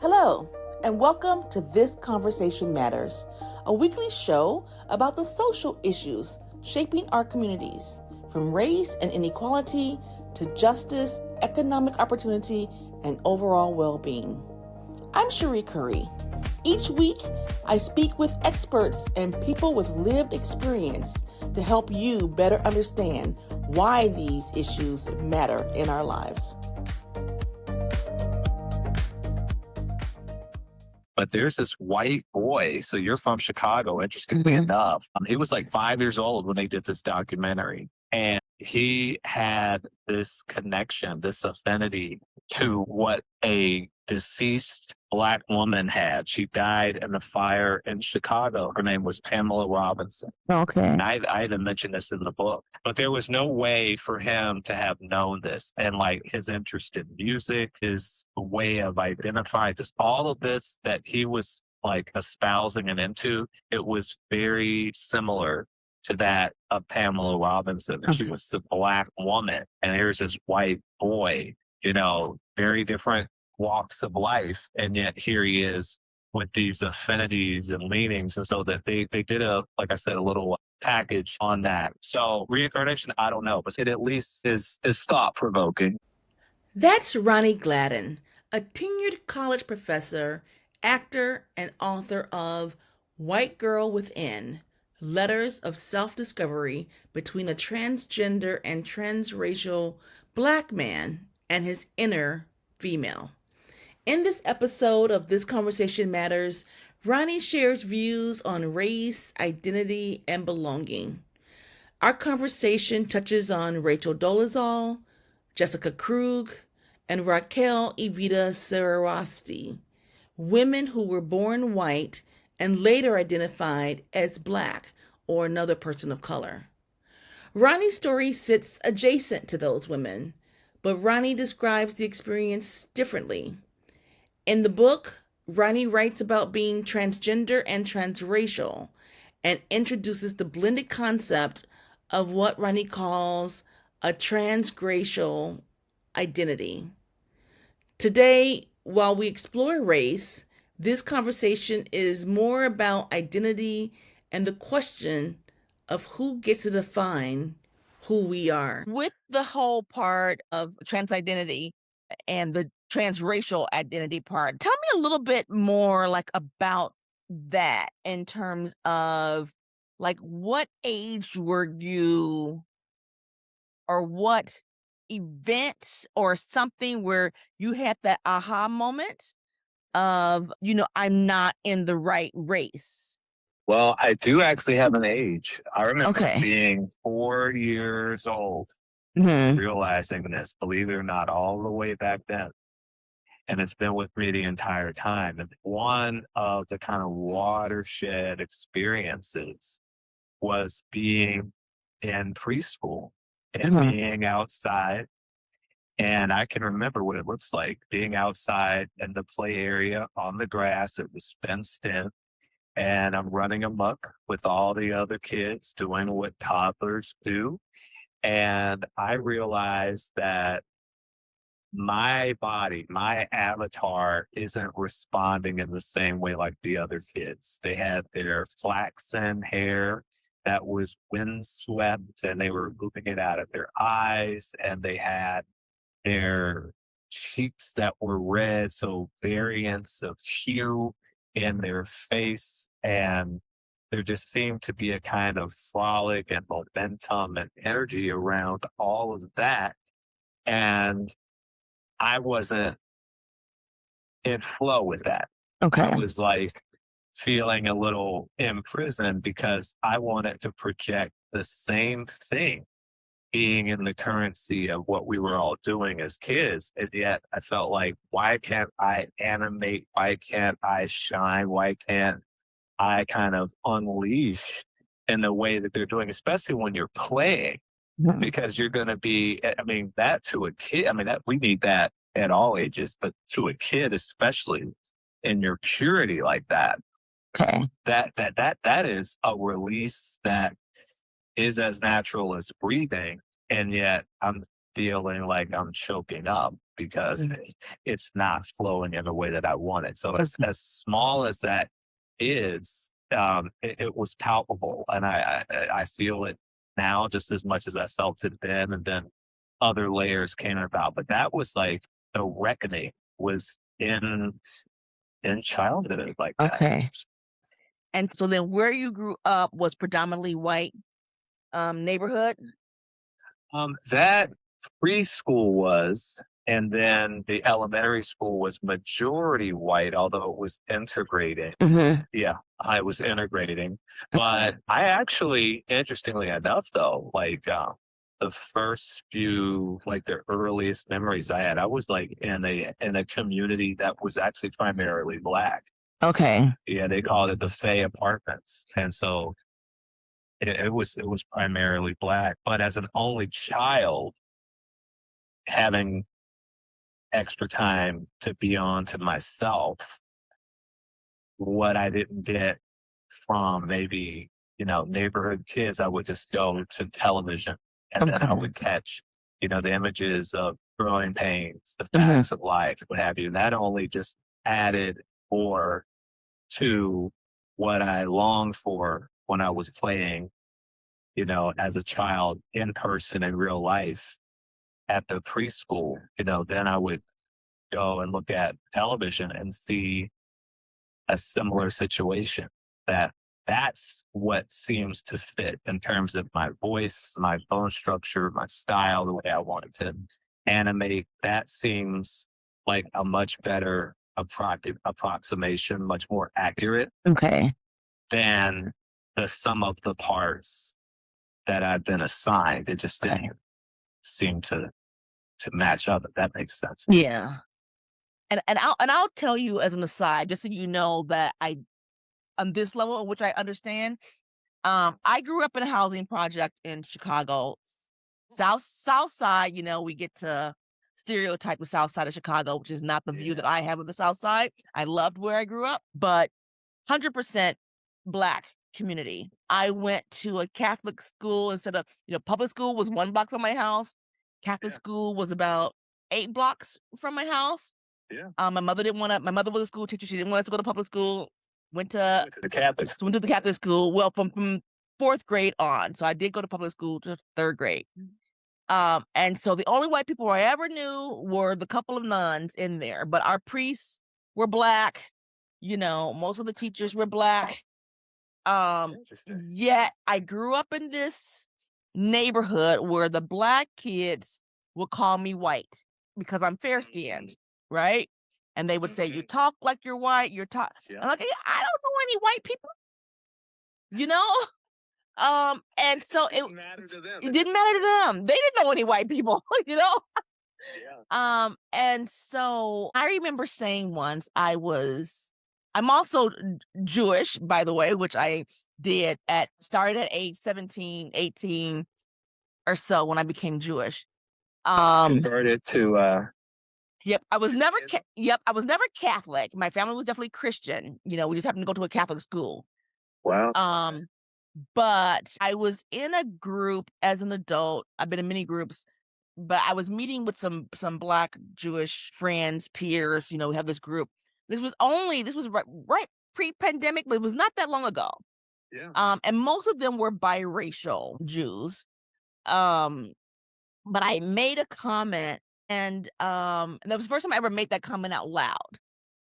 Hello, and welcome to This Conversation Matters, a weekly show about the social issues shaping our communities, from race and inequality to justice, economic opportunity, and overall well-being. I'm Sheree Curry. Each week, I speak with experts and people with lived experience to help you better understand why these issues matter in our lives. But there's this white boy. So you're from Chicago, interestingly enough. He was like 5 years old when they did this documentary. And he had this connection, this affinity to what a deceased Black woman had. She died in a fire in Chicago. Her name was Pamela Robinson. Okay. And I even mentioned this in the book. But there was no way for him to have known this. And like his interest in music, his way of identifying, just all of this that he was like espousing and into, it was very similar to that of Pamela Robinson. Okay. She was a Black woman. And here's this white boy, very different walks of life. And yet here he is with these affinities and leanings. And so that they did like I said, a little package on that. So reincarnation, I don't know, but it at least is thought provoking. That's Ronnie Gladden, a tenured college professor, actor, and author of White Girl Within, Letters of Self-Discovery Between a Transgender and Transracial Black Man and His Inner Female. In this episode of This Conversation Matters, Ronnie shares views on race, identity, and belonging. Our conversation touches on Rachel Dolezal, Jessica Krug, and Raquel Evita Saraswati, women who were born white and later identified as Black or another person of color. Ronnie's story sits adjacent to those women, but Ronnie describes the experience differently. In the book, Ronnie writes about being transgender and transracial and introduces the blended concept of what Ronnie calls a transracial identity. Today, while we explore race, this conversation is more about identity and the question of who gets to define who we are. With the whole part of trans identity and the transracial identity part, tell me a little bit more like about that in terms of like what age were you or what event or something where you had that aha moment of, I'm not in the right race? Well, I do actually have an age. I remember Okay. being 4 years old, Mm-hmm. realizing this, believe it or not, all the way back then. And it's been with me the entire time. And one of the kind of watershed experiences was being in preschool and being outside. And I can remember what it looks like being outside in the play area on the grass. It was fenced in. And I'm running amok with all the other kids doing what toddlers do. And I realized that my body, my avatar isn't responding in the same way like the other kids. They had their flaxen hair that was windswept and they were moving it out of their eyes, and they had their cheeks that were red, so variants of hue in their face. And there just seemed to be a kind of frolic and momentum and energy around all of that. And I wasn't in flow with that. Okay. I was like feeling a little imprisoned because I wanted to project the same thing, being in the currency of what we were all doing as kids. And yet I felt like, why can't I animate? Why can't I shine? Why can't I kind of unleash in the way that they're doing, especially when you're playing? Because you're going to be, that to a kid, that we need that at all ages, but to a kid, especially in your purity like that, Okay. that is a release that is as natural as breathing. And yet I'm feeling like I'm choking up because it's not flowing in the way that I want it. So as small as that is, it was palpable, and I feel it now just as much as I felt it then, and then other layers came about. But that was like the reckoning was in childhood like that. Okay. And so then where you grew up was predominantly white neighborhood? That preschool was, and then the elementary school was majority white, although it was integrating. Yeah, I was integrating. But I actually, interestingly enough, though, like the first few, like the earliest memories I had, I was like in a community that was actually primarily Black. Okay. Yeah, they called it the Fay Apartments, and so it was primarily Black. But as an only child, having extra time to be on to myself, what I didn't get from maybe, neighborhood kids, I would just go to television and then I would catch, the images of growing pains, the facts of life, what have you. And that only just added more to what I longed for when I was playing, as a child in person in real life at the preschool. Then I would go and look at television and see a similar situation. That's what seems to fit in terms of my voice, my bone structure, my style, the way I wanted to animate. That seems like a much better approximation, much more accurate than the sum of the parts that I've been assigned. It just didn't seem to match up, if that makes sense. Yeah. And I'll tell you as an aside, just so you know that on this level of which I understand, I grew up in a housing project in Chicago, South Side. We get to stereotype the South Side of Chicago, which is not the view that I have of the South Side. I loved where I grew up, but 100% Black community. I went to a Catholic school instead of, public school was 1 block from my house. Catholic school was about 8 blocks from my house. My mother was a school teacher. She didn't want us to go to public school. Went to The Catholic the Catholic school. Well, from 4th grade on. So I did go to public school to 3rd grade. And so the only white people I ever knew were the couple of nuns in there, but our priests were Black. Most of the teachers were Black. Yet I grew up in this neighborhood where the Black kids would call me white because I'm fair skinned, right? And they would say, "You talk like you're white. You're talk." I'm like, I don't know any white people, you know. And so it didn't matter to them. They didn't know any white people, And so I remember saying once I'm also Jewish, by the way, which I started at age 17, 18 or so when I became Jewish. Converted to Yep, I was never Catholic. My family was definitely Christian. We just happened to go to a Catholic school. wow. But I was in a group as an adult. I've been in many groups, but I was meeting with some Black Jewish friends, peers. We have this group. This was right pre-pandemic, but it was not that long ago. Yeah. And most of them were biracial Jews. But I made a comment, and that was the first time I ever made that comment out loud.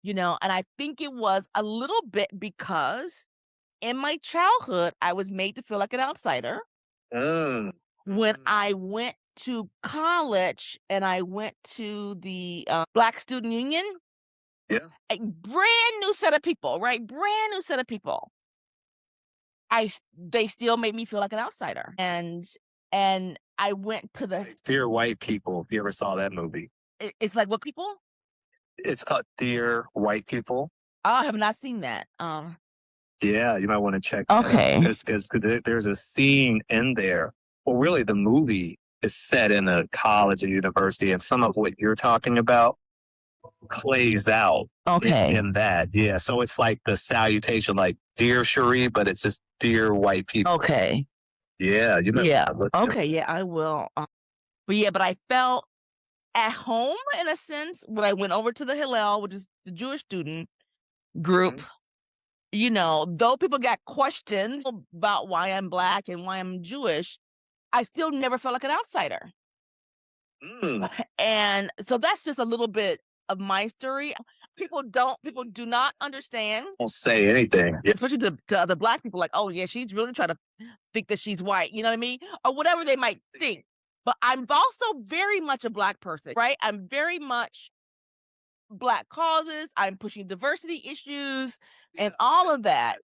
And I think it was a little bit because in my childhood, I was made to feel like an outsider. When I went to college and I went to the Black Student Union, a brand new set of people, right? Brand new set of people. They still made me feel like an outsider. And I went to the Dear White People. If you ever saw that movie, it's like, what people? it's called Dear White People. Oh, I have not seen that. Yeah, you might want to check that out. Because there's a scene in there. Well, really, the movie is set in a college or university, and some of what you're talking about plays out in that. Yeah, so it's like the salutation, like Dear Sheree, but it's just Dear White People. Okay. Yeah, Yeah. Okay. Yeah, I will. but I felt at home in a sense when I went over to the Hillel, which is the Jewish student group. Though people got questions about why I'm Black and why I'm Jewish, I still never felt like an outsider. And so that's just a little bit of my story. People do not understand. Don't say anything. Especially to other Black people, like, oh yeah, she's really trying to think that she's white, you know what I mean? Or whatever they might think. But I'm also very much a Black person, right? I'm very much Black causes. I'm pushing diversity issues and all of that.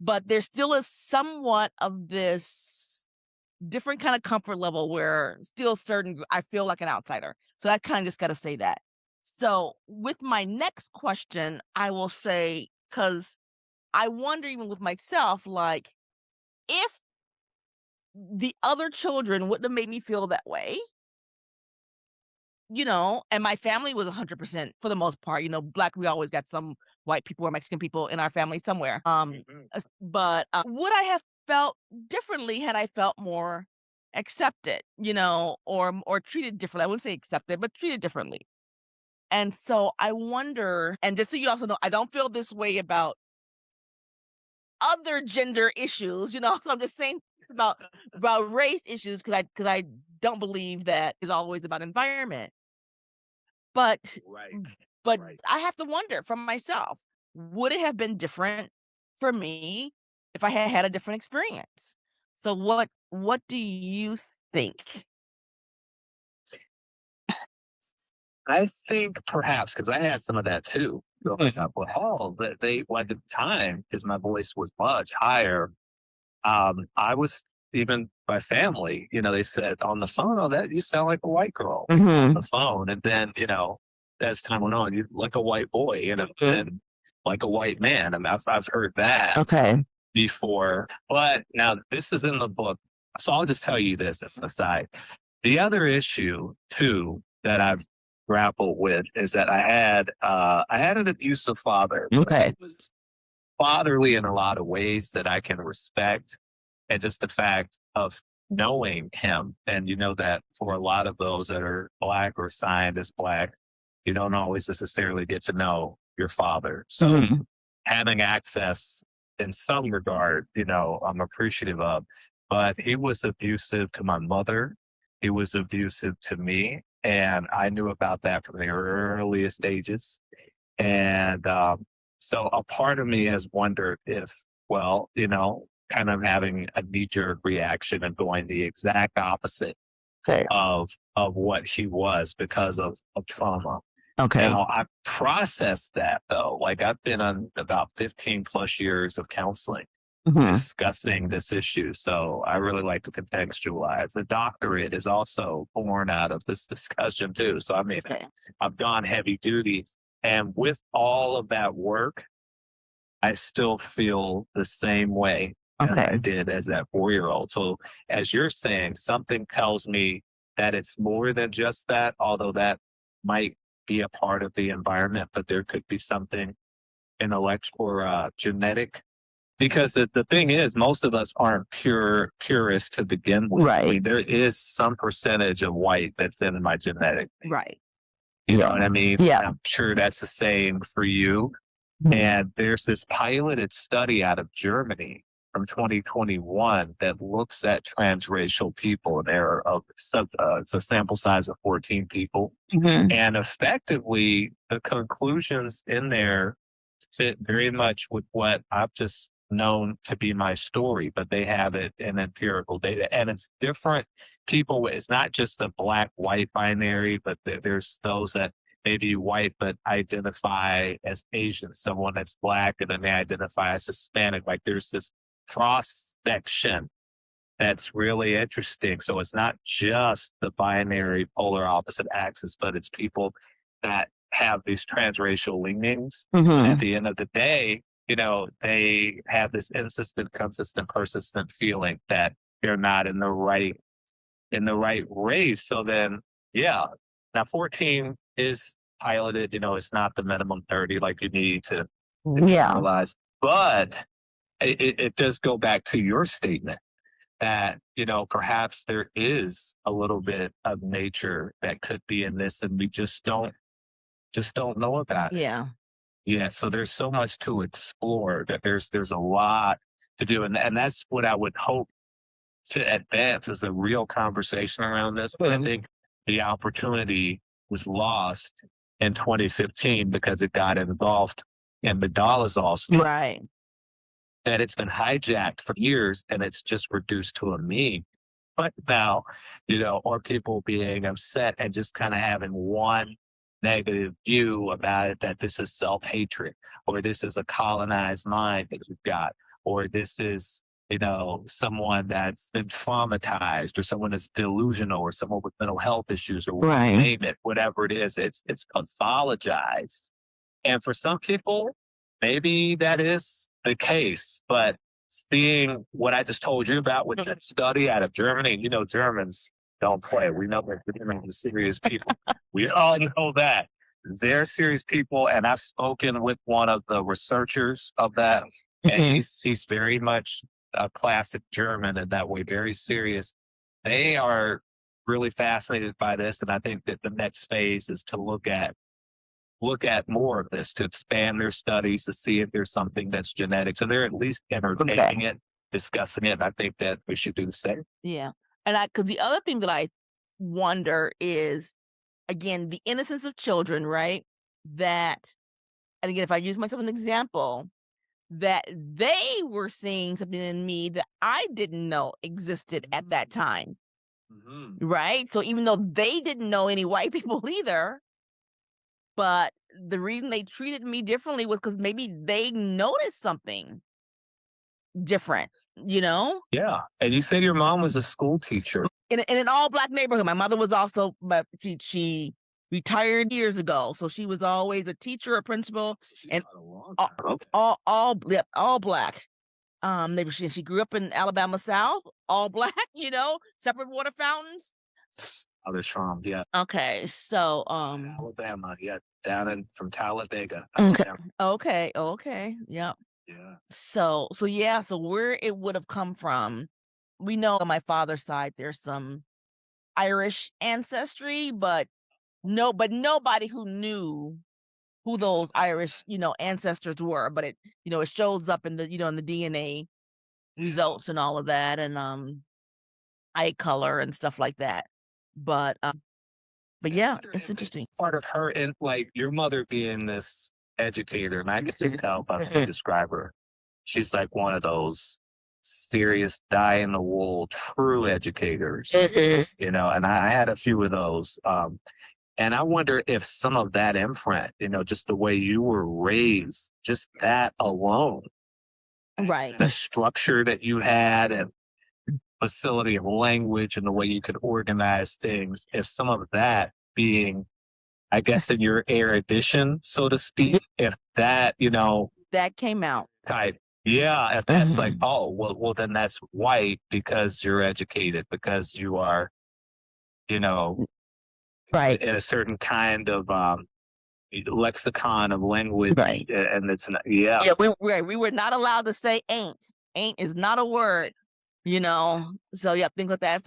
But there still is somewhat of this different kind of comfort level where still I feel like an outsider. So I kind of just got to say that. So with my next question, I will say, because I wonder even with myself, like, if the other children wouldn't have made me feel that way, and my family was 100% for the most part, Black, we always got some white people or Mexican people in our family somewhere. But would I have felt differently had I felt more accepted, or treated differently? I wouldn't say accepted, but treated differently. And so I wonder, and just so you also know, I don't feel this way about other gender issues, so I'm just saying it's about race issues because I don't believe that is always about environment. But Right. I have to wonder from myself, would it have been different for me if I had had a different experience? So what do you think? I think perhaps because I had some of that too growing up with Hall that at the time, because my voice was much higher. I was even my family, they said on the phone, "Oh, that you sound like a white girl on the phone," and then as time went on, you like a white boy, and like a white man. I mean, I've heard that Okay. before, but now this is in the book, so I'll just tell you this as an aside. The other issue too that I've grappled with is that I had an abusive father. Okay. He was fatherly in a lot of ways that I can respect, and just the fact of knowing him, and that for a lot of those that are Black or signed as Black, you don't always necessarily get to know your father. So having access in some regard, I'm appreciative of. But he was abusive to my mother. He was abusive to me. And I knew about that from the earliest stages. And so a part of me has wondered if, well, kind of having a knee-jerk reaction and going the exact opposite Okay. of what he was because of trauma. Okay. Now, I processed that though. Like I've been on about 15 plus years of counseling discussing this issue. So I really like to contextualize. The doctorate is also born out of this discussion too. So I mean, Okay. I've gone heavy duty. And with all of that work, I still feel the same way as I did as that 4-year-old. So as you're saying, something tells me that it's more than just that, although that might be a part of the environment, but there could be something intellectual or genetic. Because the thing is, most of us aren't purists to begin with. I mean, there is some percentage of white that's in my genetic. Right. You know what I mean? Yeah. I'm sure that's the same for you. And there's this piloted study out of Germany from 2021 that looks at transracial people. It's a sample size of 14 people. And effectively, the conclusions in there fit very much with what I've just known to be my story, but they have it in empirical data. And it's different people. It's not just the Black white binary, but there's those that may be white but identify as Asian, someone that's Black and then they identify as Hispanic. Like there's this cross section that's really interesting. So it's not just the binary polar opposite axis, but it's people that have these transracial leanings. At the end of the day, they have this insistent, consistent, persistent feeling that they're not in the right race. So then, yeah, now 14 is piloted. It's not the minimum 30 like you need to realize. But it does go back to your statement that, perhaps there is a little bit of nature that could be in this and we just don't know about it. Yeah. Yeah, so there's so much to explore that there's a lot to do. And that's what I would hope to advance is a real conversation around this. But I think the opportunity was lost in 2015 because it got involved in the Dolezal stuff. Right. And it's been hijacked for years and it's just reduced to a meme. But now, or people being upset and just kind of having one negative view about it that this is self hatred or this is a colonized mind that you've got, or this is, someone that's been traumatized or someone that's delusional or someone with mental health issues or Right. name it, whatever it is, it's pathologized. And for some people, maybe that is the case, but seeing what I just told you about with that study out of Germany, Germans don't play. We know that Germans are serious people. We all know that. They're serious people, and I've spoken with one of the researchers of that, and he's very much a classic German in that way, very serious. They are really fascinated by this, and I think that the next phase is to look at more of this, to expand their studies to see if there's something that's genetic. So they're at least entertaining it, discussing it. I think that we should do the same. Yeah. And because the other thing that I wonder is, again, the innocence of children, right? That, and again, if I use myself as an example, that they were seeing something in me that I didn't know existed at that time, right? So even though they didn't know any white people either, but the reason they treated me differently was because maybe they noticed something different, you know? Yeah. And you said your mom was a school teacher. In an all black neighborhood. My mother was also, but she retired years ago, so she was always a teacher, a principal, and all black. She grew up in Alabama South, all black, separate water fountains. Other Trump, yeah. Okay, so Alabama, yeah, from Talladega. okay, Alabama. okay, yep. Yeah. So yeah, so where it would have come from, we know on my father's side there's some Irish ancestry, but nobody who knew who those Irish, ancestors were. But it shows up in the, in the DNA results and all of that, and eye color and stuff like that. But yeah, it's interesting. Part of her, and like your mother being this educator, and I can just tell by the way you describe her, she's like one of those serious die in the wool true educators, and I had a few of those. And I wonder if some of that imprint, just the way you were raised, just that alone, Right. the structure that you had and facility of language and the way you could organize things, if some of that being, I guess, in your erudition, so to speak, if that, That came out. type, yeah, if that's like, oh, well, then that's white because you're educated, because you are, Right. in a certain kind of lexicon of language, Right. and it's not, yeah. Yeah, we were not allowed to say ain't. Ain't is not a word, So yeah, things like that.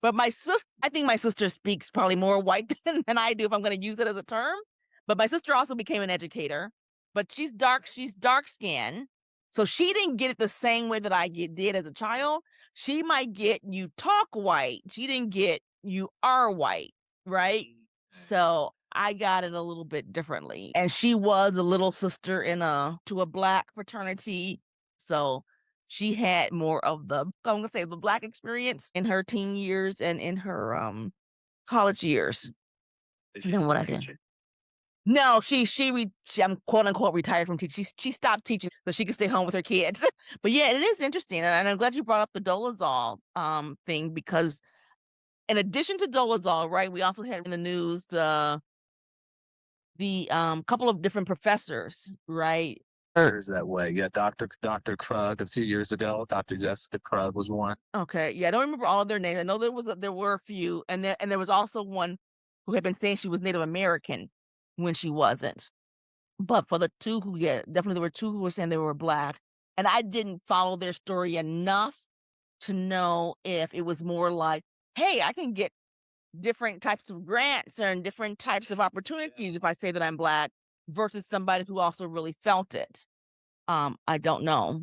But I think my sister speaks probably more white than I do if I'm going to use it as a term. But my sister also became an educator, but she's dark skinned. So she didn't get it the same way that I did as a child. She might get you talk white. She didn't get you are white, right? So I got it a little bit differently. And she was a little sister to a black fraternity. So she had more of I'm gonna say the black experience in her teen years and in her college years than what I did. No, I'm quote unquote retired from teaching. She stopped teaching so she could stay home with her kids. But yeah, it is interesting, and I'm glad you brought up the Dolezal thing, because in addition to Dolezal, right, we also had in the news the couple of different professors, right? There's that way. Yeah, Dr. Krug a few years ago. Dr. Jessica Krug was one. Okay, yeah, I don't remember all of their names. I know there were a few, and there was also one who had been saying she was Native American when she wasn't. But for the two definitely there were two who were saying they were black, and I didn't follow their story enough to know if it was more like, hey, I can get different types of grants and different types of opportunities if I say that I'm Black versus somebody who also really felt it. I don't know.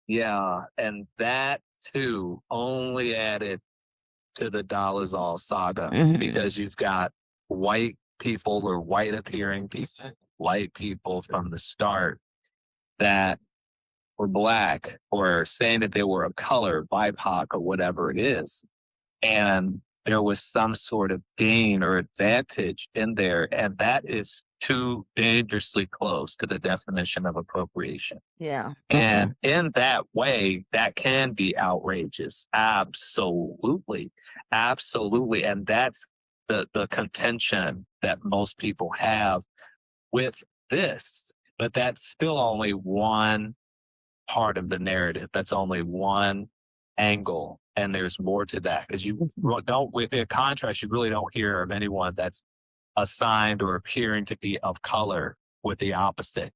Yeah, and that too only added to the Dolezal saga Mhm. because you've got white people or white appearing people, white people from the start that were Black or saying that they were of color, BIPOC, or whatever it is. And there was some sort of gain or advantage in there. And that is too dangerously close to the definition of appropriation. Yeah. And in that way, that can be outrageous. Absolutely. Absolutely. And that's the contention that most people have with this. But that's still only one part of the narrative. That's only one angle. And there's more to that. Because you don't, with a contrast, you really don't hear of anyone that's assigned or appearing to be of color with the opposite.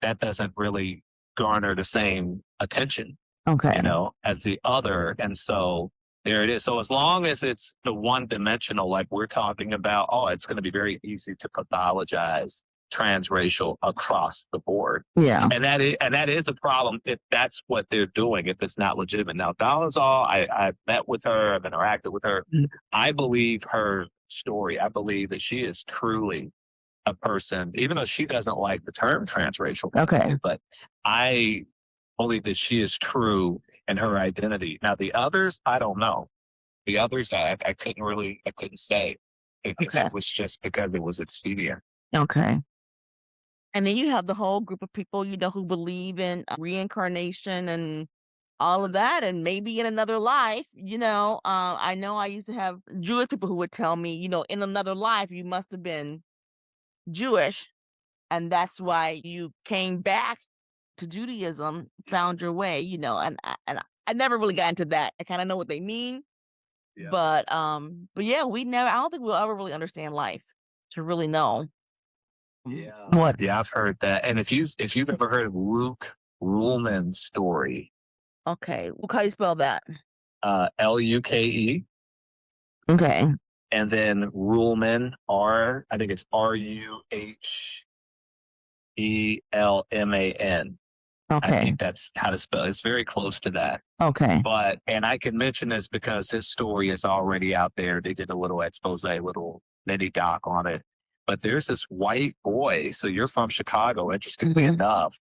That doesn't really garner the same attention, Okay. as the other. And so there it is. So as long as it's the one dimensional, like we're talking about, oh, it's going to be very easy to pathologize transracial across the board. Yeah. And that is a problem if that's what they're doing, if it's not legitimate. Now, Dolezal, I've met with her, I've interacted with her. I believe her story. I believe that she is truly a person, even though she doesn't like the term transracial. Okay. But I believe that she is true in her identity. Now, the others, I don't know. The others, I couldn't say if Okay. it was just because it was expedient. Okay. And then you have the whole group of people, who believe in reincarnation and all of that, and maybe in another life, I know I used to have Jewish people who would tell me, in another life, you must have been Jewish, and that's why you came back to Judaism, found your way, and I never really got into that. I kind of know what they mean, Yeah. but yeah, I don't think we'll ever really understand life to really know. Yeah. What? Yeah, I've heard that. And if you've ever heard of Luke Ruhlman's story, Okay. Well, how you spell that? Luke, Okay. and then Ruhlman, I think it's Ruhelman. I Okay. think that's how to spell it. It's very close to that. Okay. And I can mention this because his story is already out there. They did a little expose, a little mini doc on it. But there's this white boy. So you're from Chicago, interestingly Mhm. enough.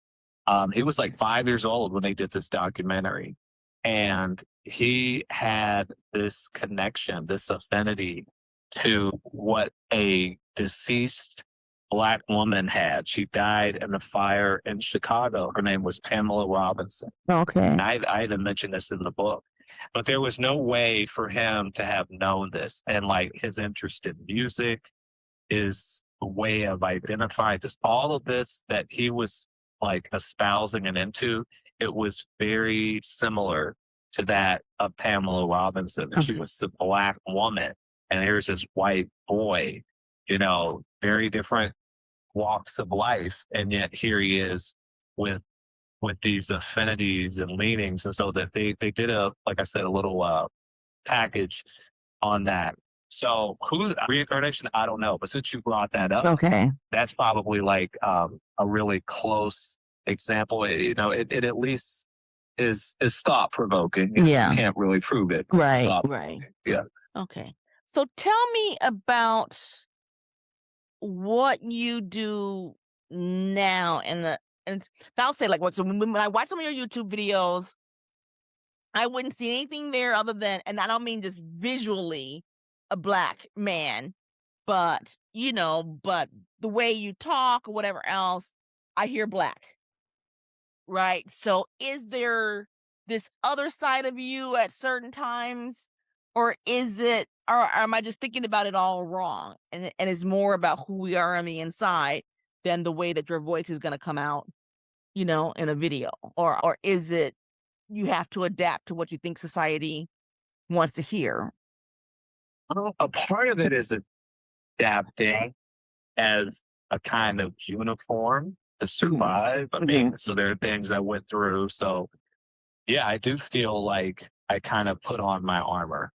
He was like 5 years old when they did this documentary. And he had this connection, this affinity to what a deceased Black woman had. She died in a fire in Chicago. Her name was Pamela Robinson. Okay. And I even mentioned this in the book. But there was no way for him to have known this. And like his interest in music, is a way of identifying just all of this that he was like espousing and into. It was very similar to that of Pamela Robinson. And she was a Black woman, and here's this white boy, very different walks of life. And yet here he is with these affinities and leanings. And so that they did like I said, a little package on that. So who reincarnation? I don't know. But since you brought that up, Okay. that's probably like a really close example. It at least is thought provoking. Yeah. You can't really prove it. Right. Right. Yeah. Okay. So tell me about what you do now and I'll say like what so when I watch some of your YouTube videos, I wouldn't see anything there other than, and I don't mean just visually a Black man, but but the way you talk or whatever else, I hear Black. Right? So is there this other side of you at certain times, or am I just thinking about it all wrong? And it's more about who we are on the inside than the way that your voice is going to come out, in a video, or is it you have to adapt to what you think society wants to hear? A part of it is adapting as a kind of uniform to survive. I mean, so there are things I went through. So Yeah, I do feel like I kind of put on my armor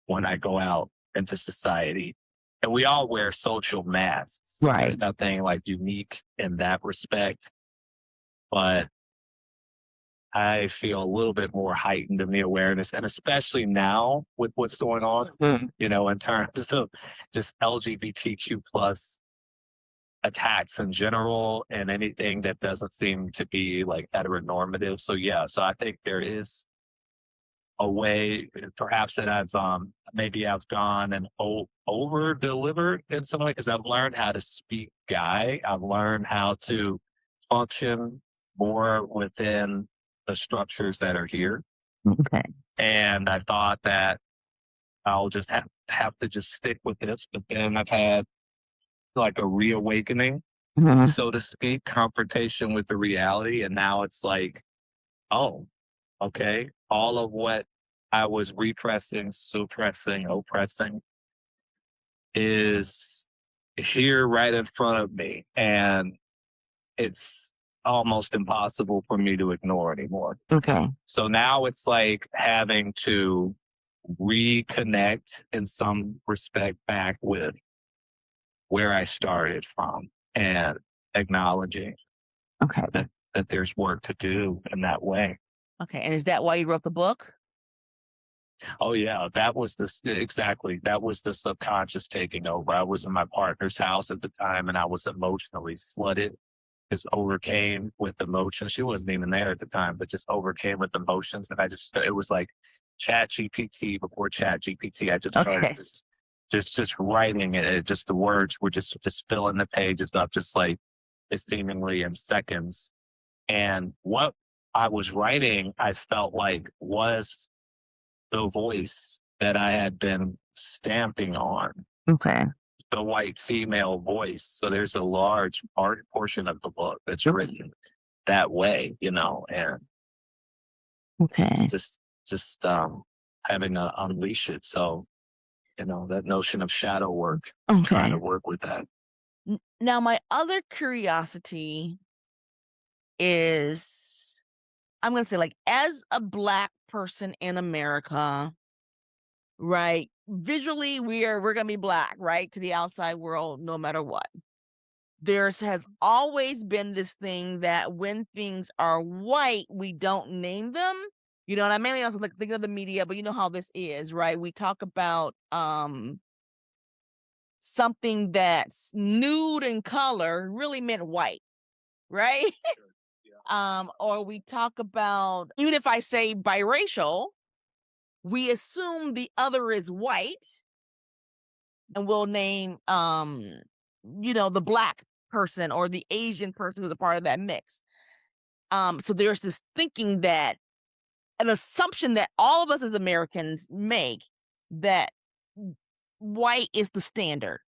when I go out into society. And we all wear social masks. Right. There's nothing like unique in that respect. But I feel a little bit more heightened in the awareness, and especially now with what's going on, in terms of just LGBTQ plus attacks in general and anything that doesn't seem to be like heteronormative. So yeah, so I think there is a way perhaps that I've gone and over delivered in some way, because I've learned how to speak guy. I've learned how to function more within the structures that are here. Okay. And I thought that I'll just have to just stick with this. But then I've had like a reawakening, so to speak, confrontation with the reality. And now it's like, oh, okay, all of what I was repressing, suppressing, oppressing is here right in front of me. And it's almost impossible for me to ignore anymore. Okay. So now it's like having to reconnect in some respect back with where I started from and acknowledging Okay. that there's work to do in that way. Okay. And is that why you wrote the book? Oh yeah, that was exactly. That was the subconscious taking over. I was in my partner's house at the time and I was emotionally flooded. Just overcame with emotions. She wasn't even there at the time, but just overcame with emotions. And it was like Chat GPT before Chat GPT. I just started just writing it. Just the words were just filling the pages up, just like seemingly in seconds. And what I was writing, I felt like was the voice that I had been stamping on. Okay. The white female voice. So there's a large portion of the book that's written that way, and Okay. just having to unleash it. So, that notion of shadow work, trying to work with that. Now, my other curiosity is, I'm going to say, like, as a Black person in America, right? Visually, we're going to be Black, right? To the outside world, no matter what. Has always been this thing that when things are white, we don't name them. You know, and I mainly was like thinking of the media, but you know how this is, right? We talk about something that's nude in color really meant white, right? Or we talk about, even if I say biracial, we assume the other is white and we'll name the Black person or the Asian person who's a part of that mix. So there's this thinking that an assumption that all of us as Americans make that white is the standard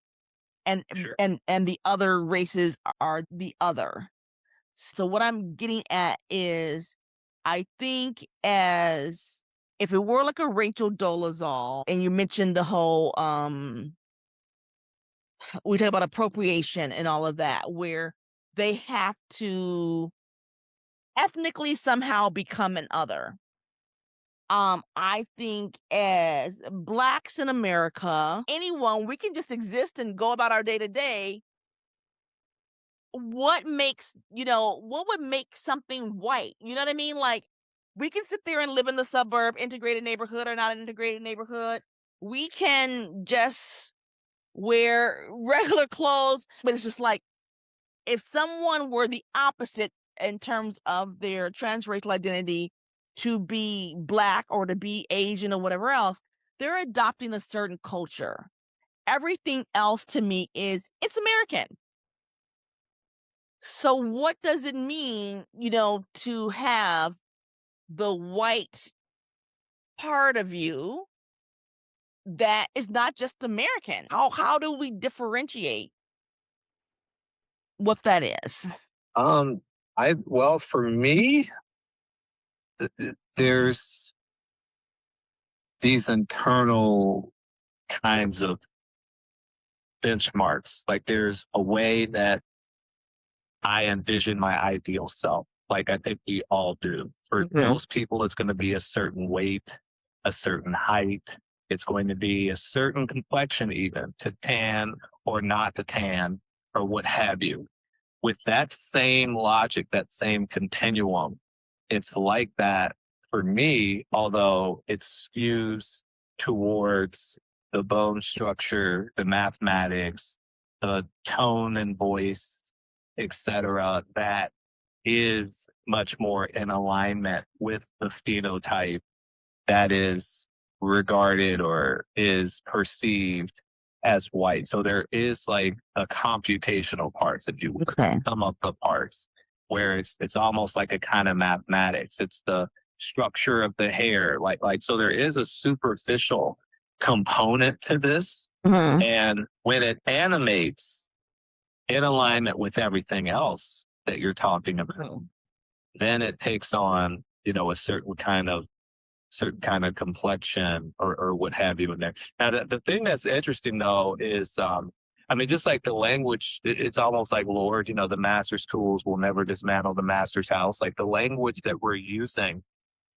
and Sure. and the other races are the other. So what I'm getting at is, I think, as if it were like a Rachel Dolezal, and you mentioned the whole we talk about appropriation and all of that, where they have to ethnically somehow become an other. I think as Blacks in America, anyone, we can just exist and go about our day to day. What would make something white? You know what I mean? Like, we can sit there and live in the suburb, integrated neighborhood or not an integrated neighborhood. We can just wear regular clothes, but it's just like, if someone were the opposite in terms of their transracial identity, to be Black or to be Asian or whatever else, they're adopting a certain culture. Everything else to me it's American. So what does it mean, to have the white part of you that is not just American? How do we differentiate what that is? For me, there's these internal kinds of benchmarks. Like there's a way that I envision my ideal self. Like I think we all do. For Mhm. most people, it's going to be a certain weight, a certain height. It's going to be a certain complexion, even to tan or not to tan or what have you. With that same logic, that same continuum, it's like that for me, although it skews towards the bone structure, the mathematics, the tone and voice, etc. That is much more in alignment with the phenotype that is regarded or is perceived as white. So there is like a computational parts, if you will, Okay. some of the parts where it's almost like a kind of mathematics. It's the structure of the hair, like so there is a superficial component to this. Mhm. And when it animates in alignment with everything else that you're talking about, Mhm. then it takes on, a certain kind of complexion or what have you in there. Now, the thing that's interesting though is, I mean, just like the language, it's almost like Lord, the master schools will never dismantle the master's house. Like the language that we're using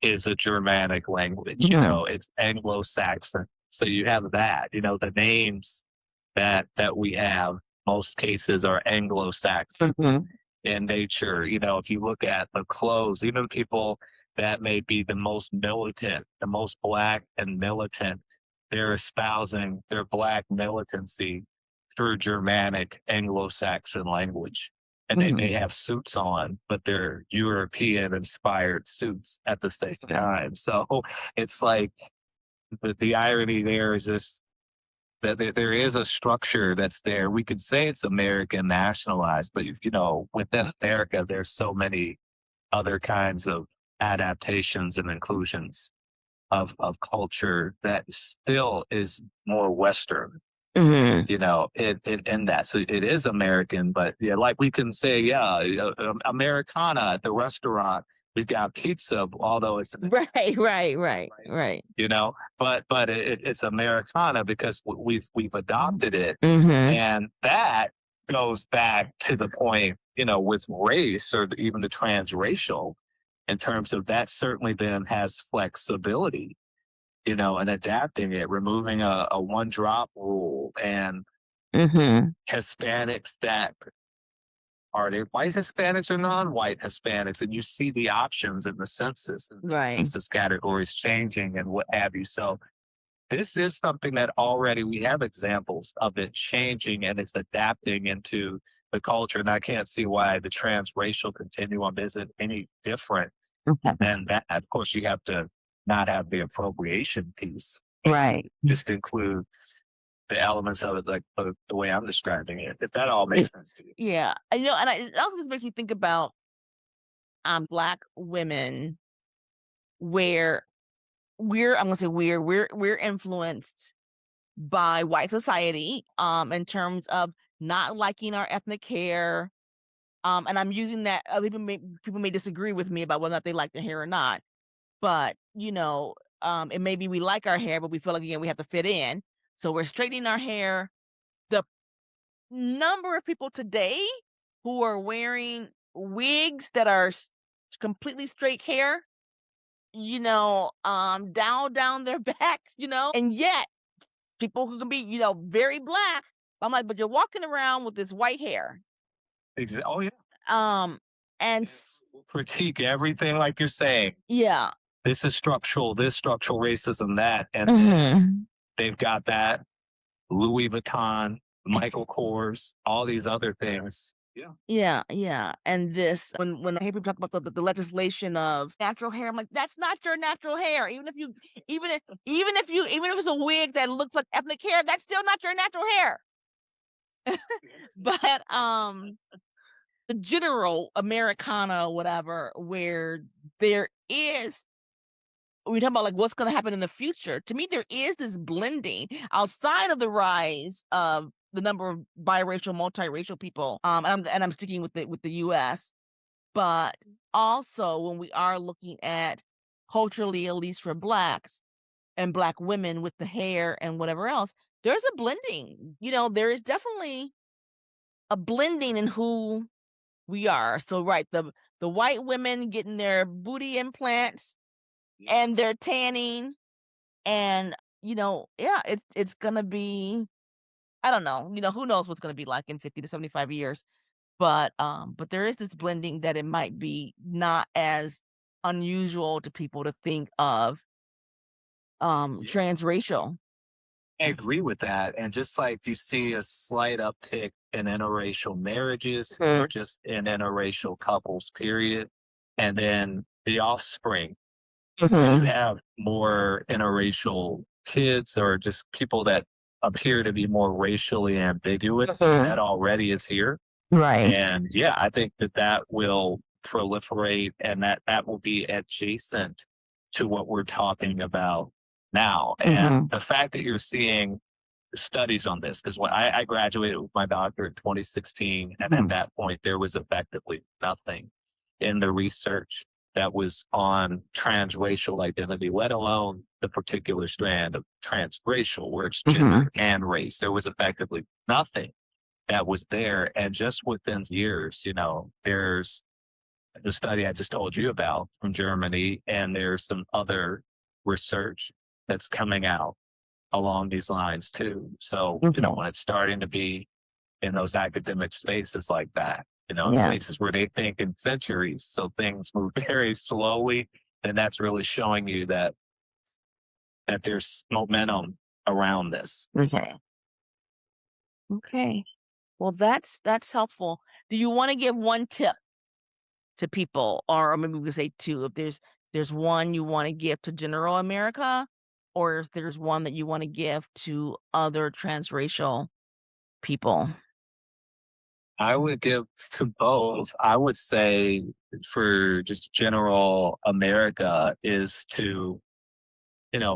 is a Germanic language, Mhm. it's Anglo-Saxon. So you have that, the names that we have, most cases are Anglo-Saxon Mhm. in nature. If you look at the clothes, even people that may be the most militant, the most black and militant, they're espousing their black militancy through Germanic Anglo-Saxon language. And they may Mhm. have suits on, but they're European inspired suits at the same time. So it's like the irony there is this that there is a structure that's there. We could say it's American nationalized, but within America, there's so many other kinds of adaptations and inclusions of culture that still is more Western. Mhm. In that. So it is American, but yeah, like we can say, yeah, Americana at the restaurant. We've got pizza, although it's Right. but it's Americana because we've adopted it, Mhm. and that goes back to the point, with race or even the transracial, in terms of that certainly then has flexibility, and adapting it, removing a one drop rule, and Mhm. Hispanics that are they white Hispanics or non-white Hispanics, and you see the options in the census and Right. census categories changing and what have you. So this is something that already we have examples of it changing and it's adapting into the culture. And I can't see why the transracial continuum isn't any different Okay. than that. Of course, you have to not have the appropriation piece, Right. just include the elements of it, like the way I'm describing it, if that all makes sense to you. Yeah. And it also just makes me think about black women where I'm gonna say we're influenced by white society in terms of not liking our ethnic hair. And I'm using that people may disagree with me about whether or not they like the hair or not. But, it may be we like our hair, but we feel like again we have to fit in. So we're straightening our hair. The number of people today who are wearing wigs that are completely straight hair, down their backs, and yet people who can be, very black. I'm like, but you're walking around with this white hair. Oh yeah, Um, and critique everything like you're saying. yeah. This is structural, this structural racism, that, and then Mhm. they've got that Louis Vuitton, Michael Kors, all these other things. Yeah. Yeah. And this when I hear people talk about the legislation of natural hair, I'm like, that's not your natural hair. Even if it's a wig that looks like ethnic hair, that's still not your natural hair. But the general Americana, whatever, where there is we talk about like what's going to happen in the future. To me, there is this blending outside of the rise of the number of biracial, multiracial people. And I'm sticking with the U.S. But also when we are looking at culturally, at least for blacks and black women with the hair and whatever else, there's a blending. There is definitely a blending in who we are. So right, the the white women getting their booty implants and their tanning, and it's gonna be, I don't know, who knows what's gonna be like in 50 to 75 years. But there is this blending that it might be not as unusual to people to think of transracial. I agree with that. And just like you see a slight uptick in interracial marriages or just in interracial couples, period. And then the offspring, you have more interracial kids or just people that appear to be more racially ambiguous. That already is here. Right. And yeah, I think that will proliferate and that will be adjacent to what we're talking about now. And the fact that you're seeing studies on this, because when I graduated with my doctorate in 2016, and at that point, there was effectively nothing in the research that was on transracial identity, let alone the particular strand of transracial, where it's gender and race. There was effectively nothing that was there. And just within years, there's the study I just told you about from Germany, and there's some other research that's coming out along these lines too. So, when it's starting to be in those academic spaces like that, places where they think in centuries, so things move very slowly, then that's really showing you that there's momentum around this. Okay. Well, that's helpful. Do you want to give one tip to people, or maybe we could say two? If there's one you want to give to general America, or if there's one that you want to give to other transracial people? I would give to both. I would say for just general America is to,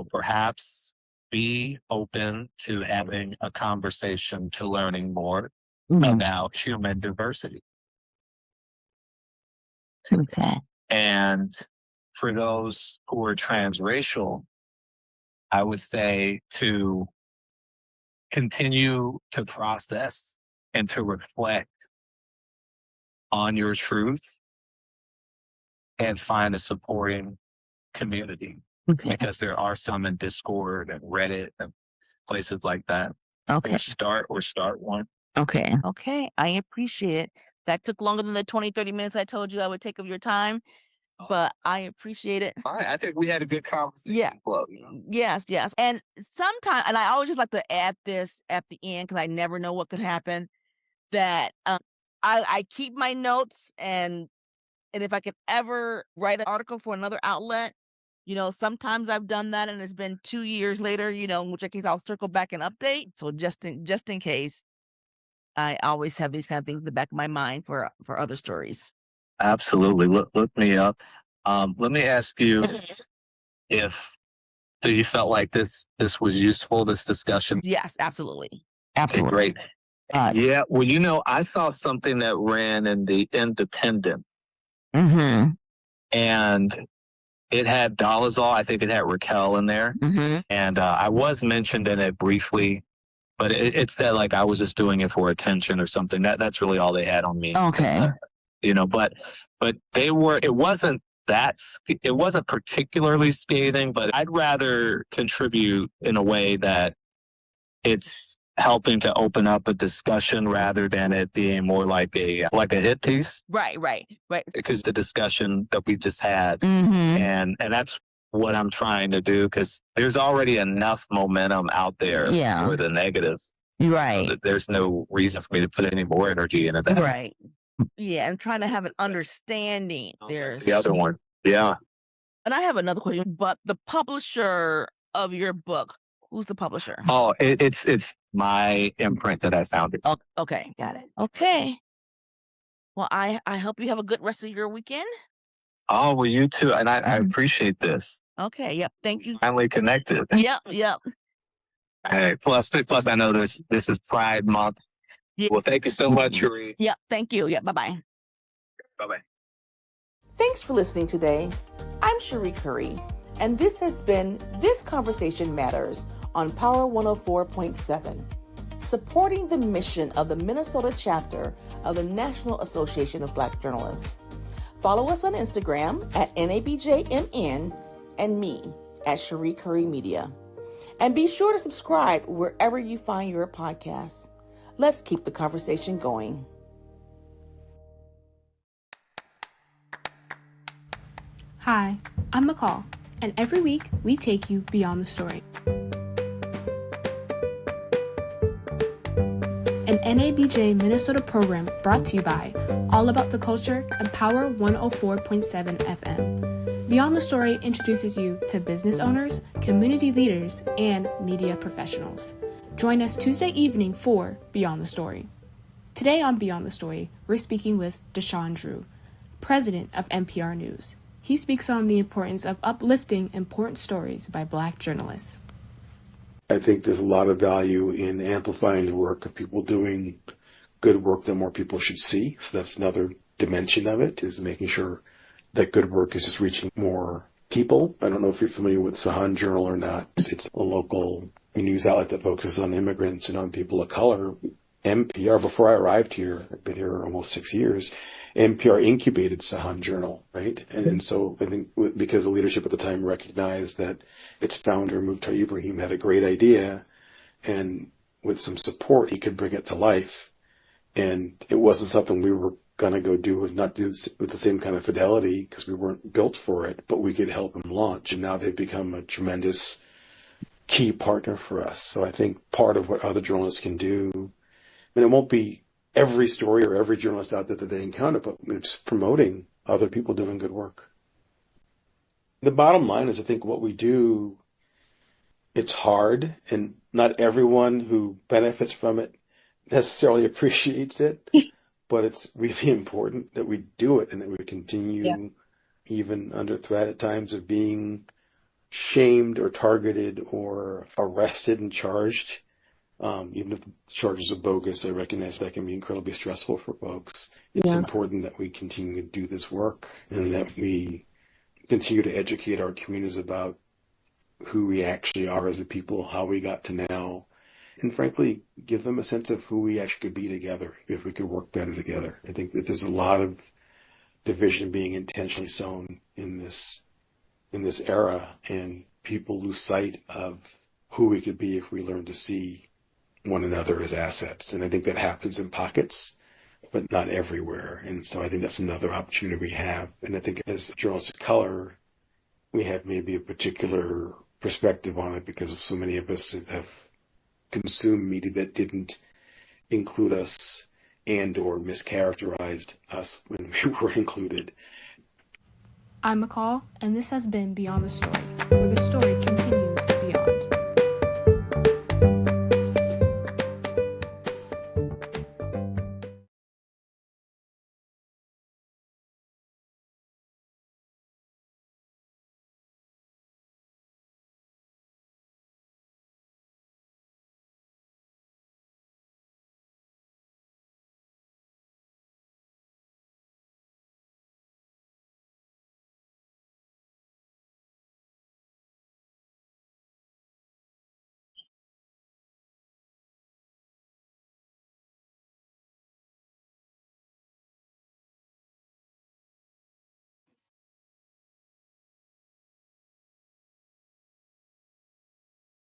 perhaps be open to having a conversation, to learning more about human diversity. Okay. And for those who are transracial, I would say to continue to process and to reflect on your truth and find a supporting community, because there are some in Discord and Reddit and places like that. Okay. Or start one. Okay. I appreciate it. That took longer than the 20, 30 minutes I told you I would take of your time, but I appreciate it. All right. I think we had a good conversation. Yeah. Flow, Yes. And sometimes, and I always just like to add this at the end because I never know what could happen, that I keep my notes, and if I could ever write an article for another outlet, sometimes I've done that and it's been 2 years later, in which case I'll circle back and update. So just in case, I always have these kind of things in the back of my mind for other stories. Absolutely. Look me up. Let me ask you if so you felt like this was useful, this discussion? Yes, absolutely. Okay, great. Yeah, well, I saw something that ran in the Independent, and it had Dolezal. I think it had Raquel in there, and I was mentioned in it briefly, but it said like I was just doing it for attention or something. That's really all they had on me. Okay. But they were. It wasn't particularly scathing, but I'd rather contribute in a way that it's helping to open up a discussion rather than it being more like a hit piece. Right. Because the discussion that we just had, and that's what I'm trying to do, because there's already enough momentum out there for the negative. Right. So that there's no reason for me to put any more energy into that. Right. Yeah, and trying to have an understanding. There's the other one. Yeah. And I have another question, but the publisher of your book, who's the publisher? Oh, it's my imprint that I founded. Okay, got it. Okay. Well, I hope you have a good rest of your weekend. Oh, well, you too. And I appreciate this. Okay, yep. Thank you. Finally connected. Yep. Hey, plus I know this is Pride Month. Yeah. Well, thank you so much, Sheree. Yep, thank you. Yep, bye-bye. Bye-bye. Thanks for listening today. I'm Sheree Curry, and this has been This Conversation Matters on Power 104.7, supporting the mission of the Minnesota chapter of the National Association of Black Journalists. Follow us on Instagram at NABJMN and me at Sheree Curry Media. And be sure to subscribe wherever you find your podcasts. Let's keep the conversation going. Hi, I'm McCall, and every week we take you beyond the story. An NABJ Minnesota program brought to you by All About the Culture and Power 104.7 FM. Beyond the Story introduces you to business owners, community leaders, and media professionals. Join us Tuesday evening for Beyond the Story. Today on Beyond the Story, we're speaking with Deshaun Drew, president of NPR News. He speaks on the importance of uplifting important stories by Black journalists. I think there's a lot of value in amplifying the work of people doing good work that more people should see. So that's another dimension of it, is making sure that good work is just reaching more people. I don't know if you're familiar with Sahan Journal or not. It's a local news outlet that focuses on immigrants and on people of color. NPR, before I arrived here, I've been here almost 6 years, NPR incubated Sahan Journal, right? And so I think because the leadership at the time recognized that its founder, Mukhtar Ibrahim, had a great idea, and with some support, he could bring it to life. And it wasn't something we were going to go do, not do with the same kind of fidelity because we weren't built for it, but we could help him launch. And now they've become a tremendous key partner for us. So I think part of what other journalists can do, and it won't be every story or every journalist out there that they encounter, but just promoting other people doing good work. The bottom line is I think what we do, it's hard, and not everyone who benefits from it necessarily appreciates it, but it's really important that we do it and that we continue even under threat at times of being shamed or targeted or arrested and charged. Even if the charges are bogus, I recognize that can be incredibly stressful for folks. It's important that we continue to do this work and that we continue to educate our communities about who we actually are as a people, how we got to now, and frankly, give them a sense of who we actually could be together if we could work better together. I think that there's a lot of division being intentionally sown in this era, and people lose sight of who we could be if we learn to see one another as assets. And I think that happens in pockets, but not everywhere. And so I think that's another opportunity we have. And I think as journalists of color, we have maybe a particular perspective on it because of so many of us have consumed media that didn't include us and or mischaracterized us when we were included. I'm McCall, and this has been Beyond the Story, where the story